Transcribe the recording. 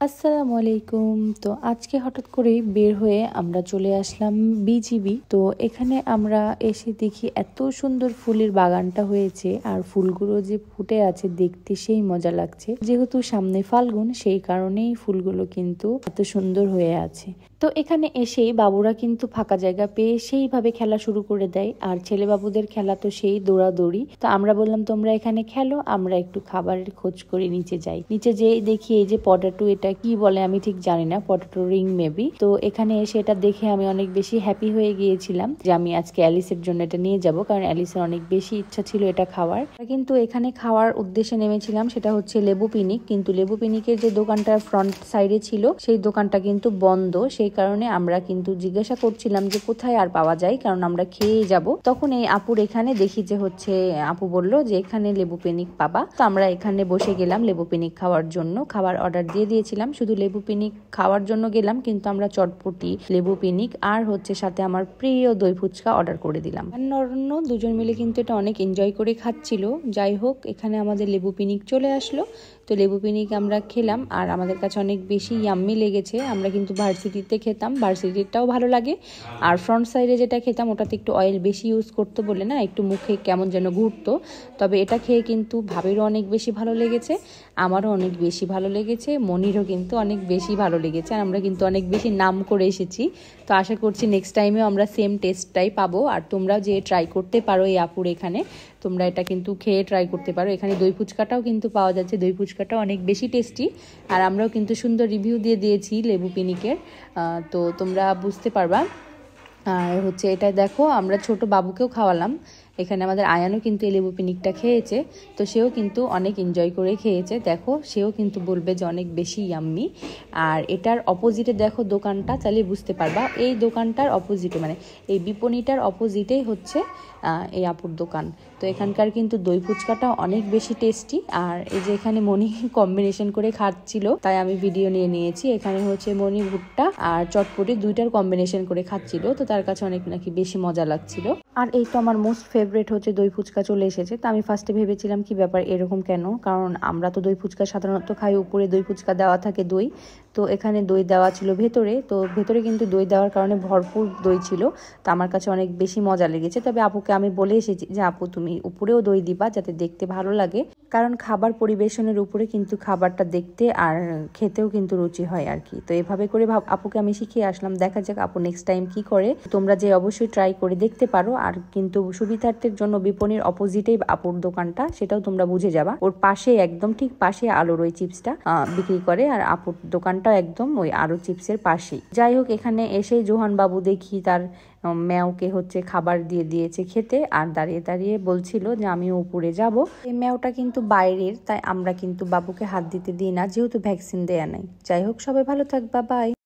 আসসালামু আলাইকুম। তো আজকে হঠাৎ করেই বের হয়ে আমরা চলে আসলাম বিজিবি। তো এখানে আমরা এসে দেখি এত সুন্দর ফুলের বাগানটা হয়েছে, আর ফুলগুলো যে ফুটে আছে দেখতে সেই মজা লাগছে। যেহেতু সামনে ফাল্গুন, সেই কারণেই ফুলগুলো কিন্তু এত সুন্দর হয়ে আছে। তো এখানে এসেই বাবুরা কিন্তু ফাঁকা জায়গা পেয়ে সেইভাবে খেলা শুরু করে দেয়, আর ছেলে বাবুদের খেলা তো সেই দৌড়াদৌড়ি। তো আমরা বললাম তোমরা এখানে খেলো, আমরা একটু খাবারের খোঁজ করে নিচে যাই। নিচে যেয়ে দেখি এই যে পটেটো, এটা কি বলে আমি ঠিক জানি না, পটেটো রিং মেবি। তো এখানে এসে এটা দেখে আমি অনেক বেশি হ্যাপি হয়ে গিয়েছিলাম যে আমি আজকে অ্যালিসের জন্য এটা নিয়ে যাব, কারণ অ্যালিসের অনেক বেশি ইচ্ছা ছিল এটা খাওয়ার। কিন্তু এখানে খাওয়ার উদ্দেশ্যে নেমেছিলাম, সেটা হচ্ছে লেবু পিনিক। কিন্তু লেবু পিনিকের যে দোকানটা ফ্রন্ট সাইডে ছিল সেই দোকানটা কিন্তু বন্ধ। সেই কারণে আমরা কিন্তু জিজ্ঞাসা করছিলাম যে কোথায় আর পাওয়া যায়, কারণ আমরা খেয়ে যাব। তখন এই আপুর এখানে দেখি যে হচ্ছে আপু বলল যে এখানে লেবু পিনিক পাবা। তো আমরা এখানে বসে গেলাম লেবু পিনিক খাওয়ার জন্য। খাবার অর্ডার দিয়ে দিয়েছিলাম, শুধু লেবু পিনিক খাওয়ার জন্য গেলাম, কিন্তু আমরা চটপটি, লেবু পিনিক আর হচ্ছে সাথে আমার প্রিয় দই ফুচকা অর্ডার করে দিলাম। অন্য দুজন মিলে কিন্তু এটা অনেক এনজয় করে খাচ্ছিল। যাই হোক, এখানে আমাদের লেবু পিনিক চলে আসলো। তো লেবু পিনিক আমরা খেলাম, আর আমাদের কাছে অনেক বেশি ইয়াম্মি লেগেছে। আমরা কিন্তু ভার্সিটিতে খেতাম, ভার্সিটিটাও ভালো লাগে। আর ফ্রন্ট সাইডে যেটা খেতাম ওটাতে একটু অয়েল বেশি ইউজ করতে বলে না, একটু মুখে কেমন যেন ঘুরতো। তবে এটা খেয়ে কিন্তু ভাবিরও অনেক বেশি ভালো লেগেছে, আমারও অনেক বেশি ভালো লেগেছে, মনিরও কিন্তু অনেক বেশি ভালো লেগেছে। আর আমরা কিন্তু অনেক বেশি নাম করে এসেছি। তো আশা করছি নেক্সট টাইমেও আমরা সেম টেস্টটাই পাবো। আর তোমরা যে ট্রাই করতে পারো এই আপুর এখানে, তোমরা এটা কিন্তু খেয়ে ট্রাই করতে পারো। এখানে দই ফুচকাটাও কিন্তু পাওয়া যাচ্ছে, দই ফুচকাটাও অনেক বেশি টেস্টি। আর আমরাও কিন্তু সুন্দর রিভিউ দিয়ে দিয়েছি লেবু পিনিকের, তো তোমরা বুঝতে পারবা। আর হচ্ছে এটা দেখো, আমরা ছোট বাবুকেও খাওয়ালাম। এখানে আমাদের আয়ানও কিন্তু এই লেবু পিনিকটা খেয়েছে, তো সেও কিন্তু অনেক এনজয় করে খেয়েছে। দেখো, সেও কিন্তু বলবে যে অনেক বেশি ইয়াম্মি। আর এটার অপোজিটে দেখো দোকানটা, চালিয়ে বুঝতে পারবা এই দোকানটার অপোজিটে, মানে এই বিপণীটার অপোজিটেই হচ্ছে এই আপুর দোকান। তো এখানকার কিন্তু দই ফুচকাটা অনেক বেশি টেস্টি। আর এই যে এখানে মনি কম্বিনেশন করে খাচ্ছিল, তাই আমি ভিডিও নিয়ে নিয়েছি। এখানে হচ্ছে মনি ভুট্টা আর চটপটি দুইটার কম্বিনেশন করে খাচ্ছিল, তো তার কাছে অনেক নাকি বেশি মজা লাগছিল। আর এই তো আমার মোস্ট ফেভারিট হচ্ছে দই ফুচকা চলে এসেছে। তো আমি ফার্স্টে ভেবেছিলাম কি ব্যাপার, এরকম কেন, কারণ আমরা তো দই ফুচকা সাধারণত খাই উপরে দই ফুচকা দেওয়া থাকে দই, তো এখানে দই দেওয়া ছিল ভেতরে। তো ভেতরে কিন্তু দই দেওয়ার কারণে ভরপুর দই ছিল, তো আমার কাছে অনেক বেশি মজা লেগেছে। তবে আপুকে আমি বলে এসেছি যে আপু তুমি উপরেও দই দিবা, যাতে দেখতে ভালো লাগে, কারণ খাবার পরিবেশনের উপরে কিন্তু খাবারটা দেখতে আর খেতেও কিন্তু রুচি হয় আর কি। তো এভাবে করে আপুকে আমি শিখিয়ে আসলাম, দেখা যাক আপু নেক্সট টাইম কি করে। তোমরা যে অবশ্যই ট্রাই করে দেখতে পারো। আর কিন্তু সুবিধার্থের জন্য বিপণীর অপোজিটেই আপুর দোকানটা, সেটাও তোমরা বুঝে যাবা। ওর পাশে, একদম ঠিক পাশে আলুর ওই চিপসটা বিক্রি করে, আর আপুর দোকানটাও একদম ওই আলু চিপসের পাশেই। যাই হোক, এখানে এসে জোহান বাবু দেখি তার ম্যাওকে হচ্ছে খাবার দিয়ে দিয়েছে খেতে, আর দাঁড়িয়ে দাঁড়িয়ে বলছিল যে আমি উপরে যাব। এই ম্যাওটা কিন্তু বাইরের, তাই আমরা কিন্তু বাবুকে হাত দিতে দিই না, যেহেতু ভ্যাকসিন দেয়া নাই। যাই হোক, সবাই ভালো থাকবা, বাই।